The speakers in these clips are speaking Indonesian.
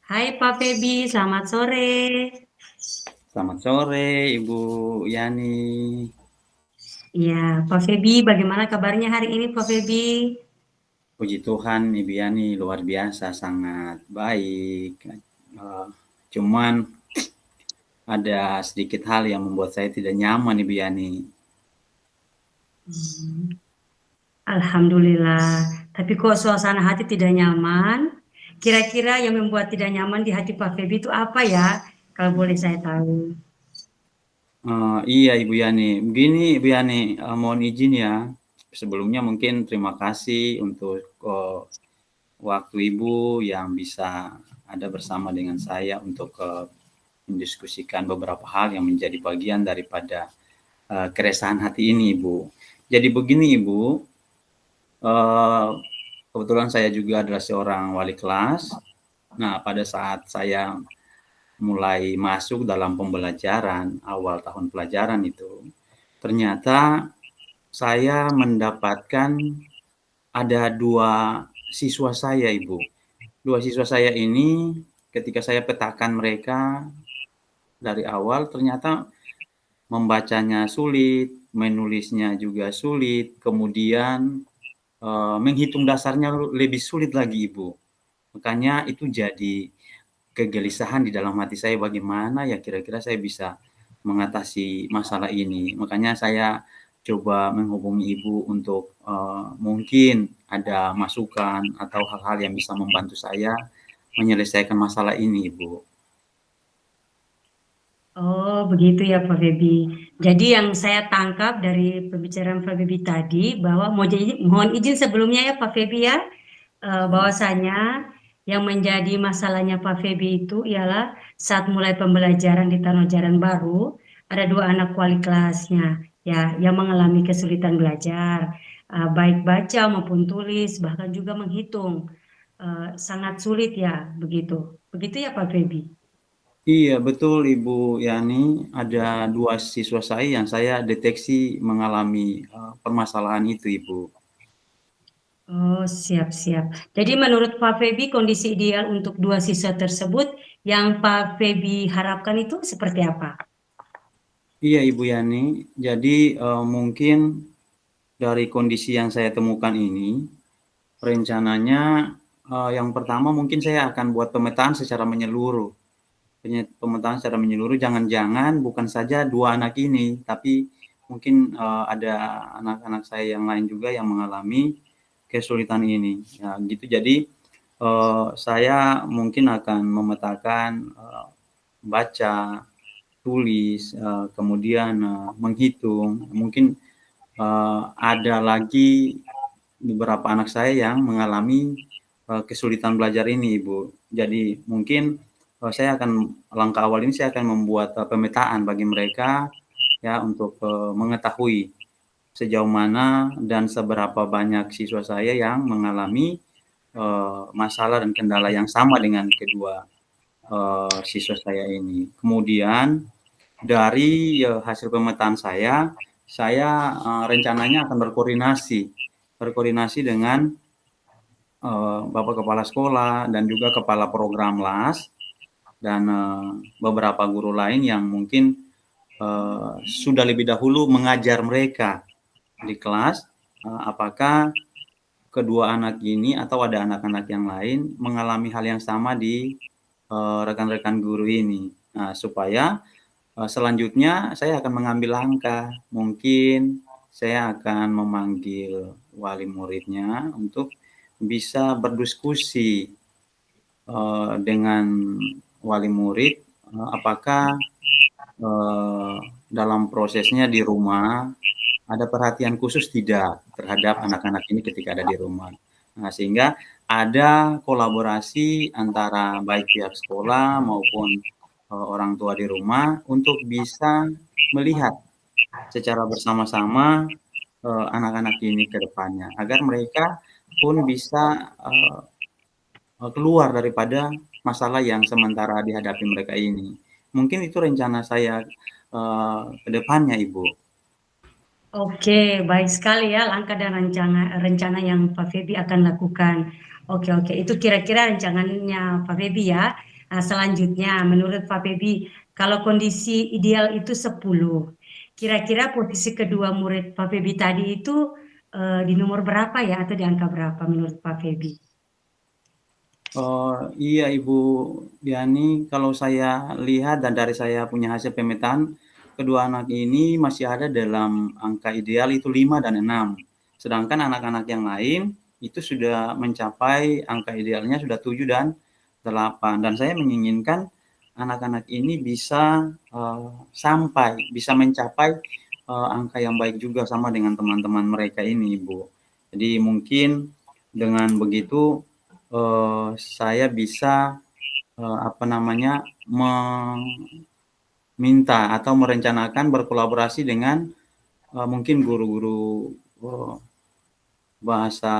Hai Pak Febi, selamat sore. Selamat sore, Ibu Yani. Ya, Pak Febi, bagaimana kabarnya hari ini Pak Febi? Puji Tuhan, Ibu Yani luar biasa, sangat baik. Cuman ada sedikit hal yang membuat saya tidak nyaman, Ibu Yani. Alhamdulillah. Tapi kok suasana hati tidak nyaman? Kira-kira yang membuat tidak nyaman di hati Pak Febi itu apa ya? Kalau boleh saya tahu. Iya, Ibu Yani. Begini, Ibu Yani, mohon izin ya. Sebelumnya mungkin terima kasih untuk waktu Ibu yang bisa ada bersama dengan saya untuk mendiskusikan beberapa hal yang menjadi bagian daripada keresahan hati ini, Ibu. Jadi begini, Ibu, eh, kebetulan saya juga adalah seorang wali kelas. Nah, pada saat saya mulai masuk dalam pembelajaran, awal tahun pelajaran itu, ternyata saya mendapatkan ada dua siswa saya, Ibu. Dua siswa saya ini ketika saya petakan mereka dari awal, ternyata membacanya sulit, menulisnya juga sulit, kemudian menghitung dasarnya lebih sulit lagi, Ibu. Makanya itu jadi kegelisahan di dalam hati saya, bagaimana ya kira-kira saya bisa mengatasi masalah ini. Makanya saya coba menghubungi Ibu untuk mungkin ada masukan atau hal-hal yang bisa membantu saya menyelesaikan masalah ini, Ibu. Oh, begitu ya Pak Febi. Jadi yang saya tangkap dari pembicaraan Pak Febi tadi bahwa mohon izin sebelumnya ya Pak Febi ya, bahwasanya yang menjadi masalahnya Pak Febi itu ialah saat mulai pembelajaran di Tanah Ajaran Baru, ada dua anak wali kelasnya ya yang mengalami kesulitan belajar, baik baca maupun tulis, bahkan juga menghitung. Sangat sulit ya, begitu. Begitu ya Pak Febi. Iya, betul Ibu Yani. Ada dua siswa saya yang saya deteksi mengalami permasalahan itu, Ibu. Oh, siap-siap. Jadi menurut Pak Febi, kondisi ideal untuk dua siswa tersebut yang Pak Febi harapkan itu seperti apa? Iya, Ibu Yani. Jadi mungkin dari kondisi yang saya temukan ini, rencananya yang pertama mungkin saya akan buat pemetaan secara menyeluruh. Pemetaan secara menyeluruh, jangan-jangan bukan saja dua anak ini, tapi mungkin ada anak-anak saya yang lain juga yang mengalami kesulitan ini. Ya, gitu. Jadi saya mungkin akan memetakan baca, tulis, kemudian menghitung. Mungkin ada lagi beberapa anak saya yang mengalami kesulitan belajar ini, Ibu. Jadi mungkin saya akan langkah awal ini saya akan membuat pemetaan bagi mereka ya untuk mengetahui sejauh mana dan seberapa banyak siswa saya yang mengalami masalah dan kendala yang sama dengan kedua siswa saya ini. Kemudian dari hasil pemetaan saya rencananya akan berkoordinasi dengan Bapak Kepala Sekolah dan juga Kepala Program LAS dan beberapa guru lain yang mungkin sudah lebih dahulu mengajar mereka di kelas, apakah kedua anak ini atau ada anak-anak yang lain mengalami hal yang sama di rekan-rekan guru ini. Nah, supaya selanjutnya saya akan mengambil langkah, mungkin saya akan memanggil wali muridnya untuk bisa berdiskusi dengan wali murid, apakah dalam prosesnya di rumah ada perhatian khusus tidak terhadap anak-anak ini ketika ada di rumah. Nah, sehingga ada kolaborasi antara baik pihak sekolah maupun orang tua di rumah untuk bisa melihat secara bersama-sama anak-anak ini ke depannya, agar mereka pun bisa keluar daripada masalah yang sementara dihadapi mereka ini. Mungkin itu rencana saya ke depannya, Ibu. Oke, baik sekali ya langkah dan rencana rencana yang Pak Febi akan lakukan. Oke, oke, itu kira-kira rencananya Pak Febi ya. Selanjutnya, menurut Pak Febi, kalau kondisi ideal itu 10, kira-kira posisi kedua murid Pak Febi tadi itu di nomor berapa ya, atau di angka berapa menurut Pak Febi? Iya Ibu Yani, kalau saya lihat dan dari saya punya hasil pemetaan, kedua anak ini masih ada dalam angka ideal itu 5 dan 6. Sedangkan anak-anak yang lain itu sudah mencapai angka idealnya sudah 7 dan 8. Dan saya menginginkan anak-anak ini bisa bisa mencapai angka yang baik juga sama dengan teman-teman mereka ini, Ibu. Jadi mungkin dengan begitu saya bisa meminta atau merencanakan berkolaborasi dengan mungkin guru-guru bahasa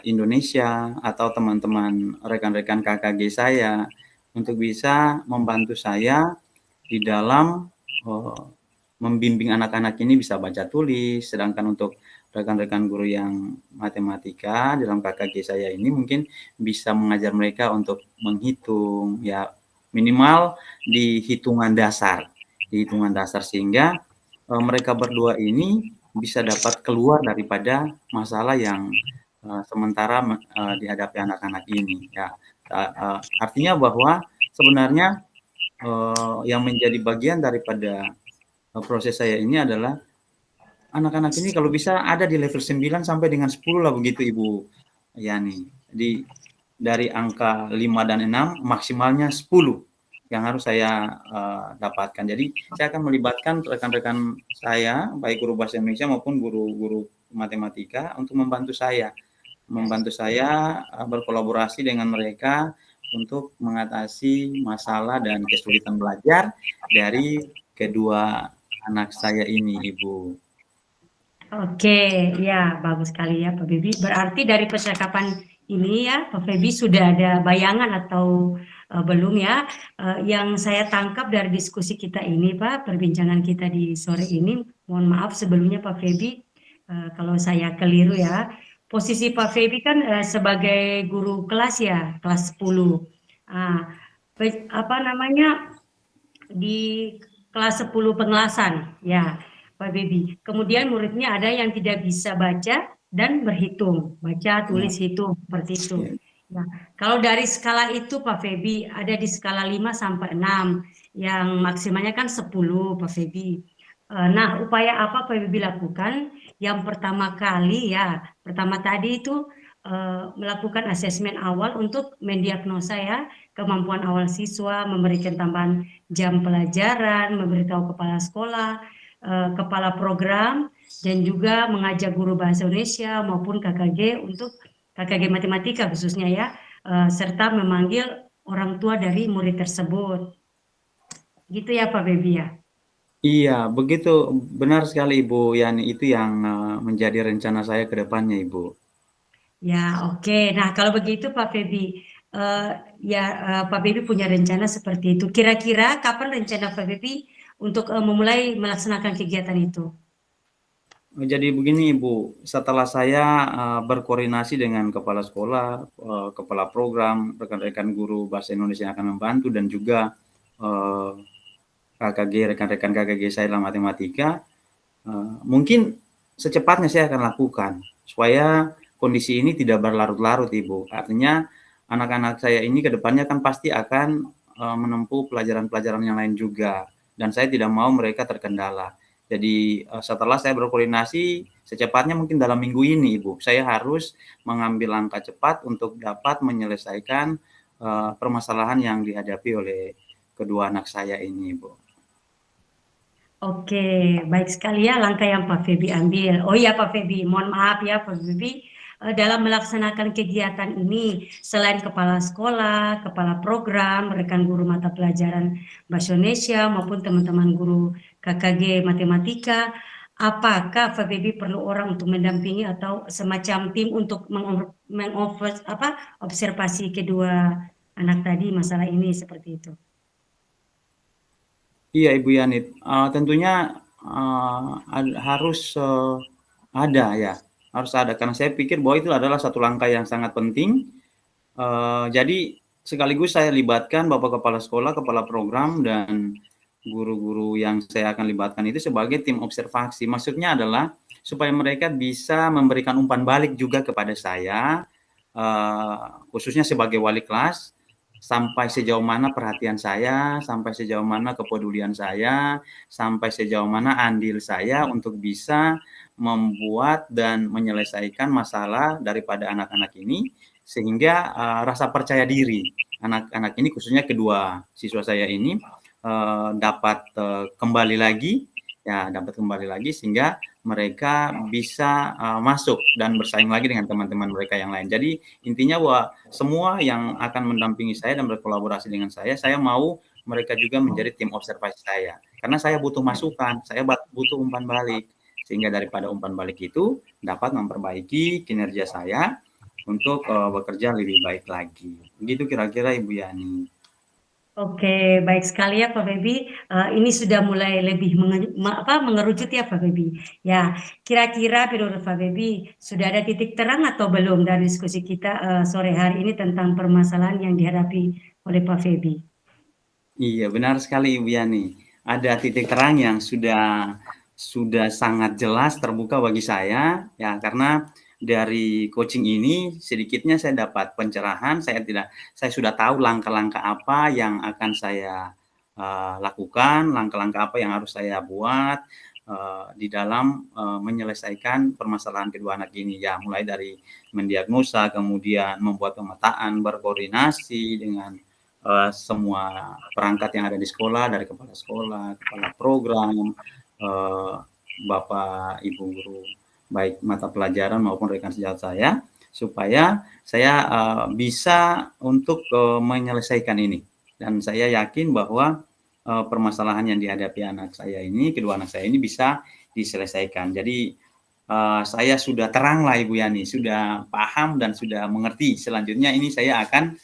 Indonesia atau teman-teman rekan-rekan KKG saya untuk bisa membantu saya di dalam membimbing anak-anak ini bisa baca tulis, sedangkan untuk rekan-rekan guru yang matematika dalam KKG saya ini mungkin bisa mengajar mereka untuk menghitung, ya minimal di hitungan dasar sehingga mereka berdua ini bisa dapat keluar daripada masalah yang sementara dihadapi anak-anak ini. Ya, artinya bahwa sebenarnya yang menjadi bagian daripada proses saya ini adalah anak-anak ini kalau bisa ada di level 9 sampai dengan 10 lah begitu Ibu Yani. Jadi dari angka 5 dan 6 maksimalnya 10 yang harus saya dapatkan. Jadi saya akan melibatkan rekan-rekan saya, baik guru bahasa Indonesia maupun guru-guru matematika untuk membantu saya berkolaborasi dengan mereka untuk mengatasi masalah dan kesulitan belajar dari kedua anak saya ini, Ibu. Oke, ya bagus sekali ya Pak Febi. Berarti dari percakapan ini ya Pak Febi sudah ada bayangan atau belum ya? Yang saya tangkap dari diskusi kita ini Pak, perbincangan kita di sore ini, mohon maaf sebelumnya Pak Febi kalau saya keliru ya. Posisi Pak Febi kan sebagai guru kelas ya, kelas 10. Ah, apa namanya, di kelas 10 pengelasan ya Pak Bebi. Kemudian muridnya ada yang tidak bisa baca dan berhitung, baca, Ya, tulis, hitung seperti itu. ya. Nah, kalau dari skala itu Pak Febi ada di skala 5 sampai 6, yang maksimalnya kan 10 Pak Febi. Nah, upaya apa Pak Febi lakukan? Yang pertama kali ya, pertama tadi itu melakukan asesmen awal untuk mendiagnosa ya kemampuan awal siswa, memberikan tambahan jam pelajaran, memberitahu kepala sekolah, kepala program, dan juga mengajak guru bahasa Indonesia maupun KKG untuk KKG matematika khususnya ya, serta memanggil orang tua dari murid tersebut. Gitu ya Pak Bebi ya? Iya, begitu benar sekali Ibu Yani, itu yang menjadi rencana saya ke depannya Ibu. Ya, oke. Nah, kalau begitu Pak Febi, ya Pak Febi punya rencana seperti itu. Kira-kira kapan rencana Pak Febi untuk memulai melaksanakan kegiatan itu? Jadi begini Ibu, setelah saya berkoordinasi dengan kepala sekolah, kepala program, rekan-rekan guru bahasa Indonesia yang akan membantu dan juga eh, KKG, rekan-rekan KKG saya dalam matematika, mungkin secepatnya saya akan lakukan supaya kondisi ini tidak berlarut-larut Ibu. Artinya anak-anak saya ini ke depannya kan pasti akan menempuh pelajaran-pelajaran yang lain juga dan saya tidak mau mereka terkendala. Jadi setelah saya berkoordinasi secepatnya mungkin dalam minggu ini Ibu, saya harus mengambil langkah cepat untuk dapat menyelesaikan permasalahan yang dihadapi oleh kedua anak saya ini Ibu. Oke, baik sekali ya langkah yang Pak Febi ambil. Oh iya Pak Febi, mohon maaf ya Pak Febi, dalam melaksanakan kegiatan ini selain kepala sekolah, kepala program, rekan guru mata pelajaran Bahasa Indonesia maupun teman-teman guru KKG Matematika, apakah Pak Febi perlu orang untuk mendampingi atau semacam tim untuk observasi kedua anak tadi masalah ini seperti itu? Iya Ibu Yanit, tentunya harus ada ya, harus ada karena saya pikir bahwa itu adalah satu langkah yang sangat penting. Jadi sekaligus saya libatkan Bapak Kepala Sekolah, Kepala Program, dan guru-guru yang saya akan libatkan itu sebagai tim observasi. Maksudnya adalah supaya mereka bisa memberikan umpan balik juga kepada saya, khususnya sebagai wali kelas, sampai sejauh mana perhatian saya, sampai sejauh mana kepedulian saya, sampai sejauh mana andil saya untuk bisa membuat dan menyelesaikan masalah daripada anak-anak ini, sehingga rasa percaya diri anak-anak ini, khususnya kedua siswa saya ini, dapat kembali lagi, ya dapat kembali lagi sehingga mereka bisa masuk dan bersaing lagi dengan teman-teman mereka yang lain. Jadi intinya bahwa semua yang akan mendampingi saya dan berkolaborasi dengan saya mau mereka juga menjadi tim observasi saya. Karena saya butuh masukan, saya butuh umpan balik. Sehingga daripada umpan balik itu dapat memperbaiki kinerja saya untuk bekerja lebih baik lagi. Begitu kira-kira Ibu Yani. Oke, baik sekali ya Pak Febi. Ini sudah mulai lebih mengerucut ya Pak Febi. Ya, kira-kira menurut Pak Febi sudah ada titik terang atau belum dari diskusi kita sore hari ini tentang permasalahan yang dihadapi oleh Pak Febi? Iya, benar sekali Ibu Yani. Ada titik terang yang sudah sangat jelas terbuka bagi saya, ya karena dari coaching ini sedikitnya saya dapat pencerahan, saya sudah tahu langkah-langkah apa yang akan saya lakukan, langkah-langkah apa yang harus saya buat di dalam menyelesaikan permasalahan kedua anak ini. Ya, mulai dari mendiagnosa, kemudian membuat pemetaan, berkoordinasi dengan semua perangkat yang ada di sekolah, dari kepala sekolah, kepala program, Bapak Ibu guru, baik mata pelajaran maupun rekan sejawat saya, supaya saya bisa untuk menyelesaikan ini. Dan saya yakin bahwa permasalahan yang dihadapi anak saya ini, kedua anak saya ini bisa diselesaikan. Jadi saya sudah terang lah Ibu Yani, sudah paham dan sudah mengerti. Selanjutnya ini saya akan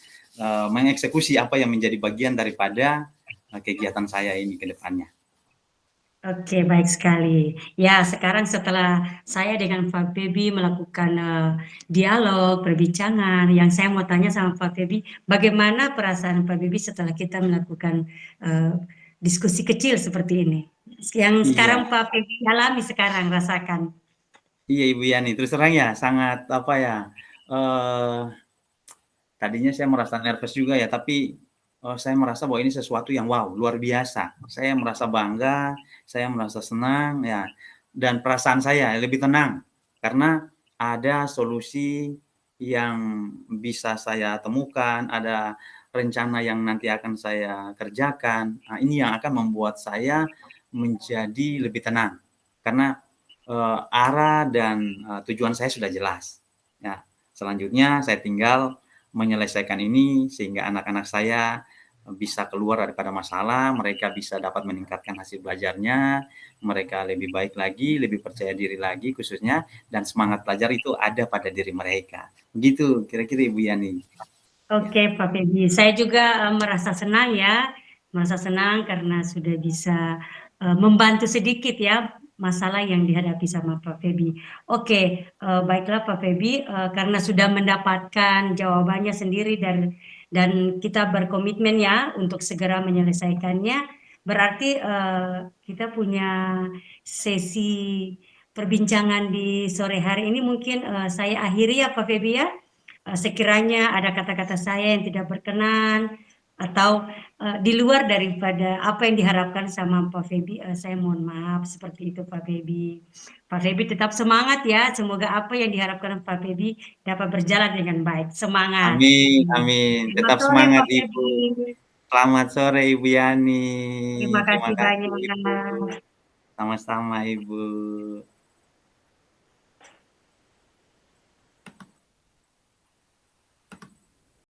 mengeksekusi apa yang menjadi bagian daripada kegiatan saya ini ke depannya. Oke, baik sekali. Ya, sekarang setelah saya dengan Pak Febi melakukan dialog, perbincangan, yang saya mau tanya sama Pak Febi, bagaimana perasaan Pak Febi setelah kita melakukan diskusi kecil seperti ini? Yang Iya, sekarang Pak Febi alami sekarang, rasakan. iya Ibu Yani, terus terang ya sangat apa ya, tadinya saya merasa nervous juga ya, tapi saya merasa bahwa ini sesuatu yang wow, luar biasa. Saya merasa bangga, saya merasa senang ya, dan perasaan saya lebih tenang karena ada solusi yang bisa saya temukan, ada rencana yang nanti akan saya kerjakan. Nah, ini yang akan membuat saya menjadi lebih tenang karena arah dan tujuan saya sudah jelas. Ya, selanjutnya saya tinggal menyelesaikan ini sehingga anak-anak saya bisa keluar daripada masalah, mereka bisa dapat meningkatkan hasil belajarnya, mereka lebih baik lagi, lebih percaya diri lagi khususnya, dan semangat belajar itu ada pada diri mereka. Begitu kira-kira Ibu Yani. Ya. Oke, Pak Febi. Saya juga merasa senang ya, merasa senang karena sudah bisa membantu sedikit ya masalah yang dihadapi sama Pak Febi. Oke, baiklah Pak Febi, karena sudah mendapatkan jawabannya sendiri dan kita berkomitmen ya untuk segera menyelesaikannya, berarti kita punya sesi perbincangan di sore hari ini mungkin saya akhiri ya Pak Febi ya. Sekiranya ada kata-kata saya yang tidak berkenan atau di luar daripada apa yang diharapkan sama Pak Febi, saya mohon maaf seperti itu Pak Febi. Pak Febi tetap semangat ya, semoga apa yang diharapkan Pak Febi dapat berjalan dengan baik. Semangat. Amin, amin. Selamat Tetap sore semangat Pak Ibu. Febi. Selamat sore Ibu Yani. Terima Terima kasih kasih Ibu. banyak. Sama-sama Ibu.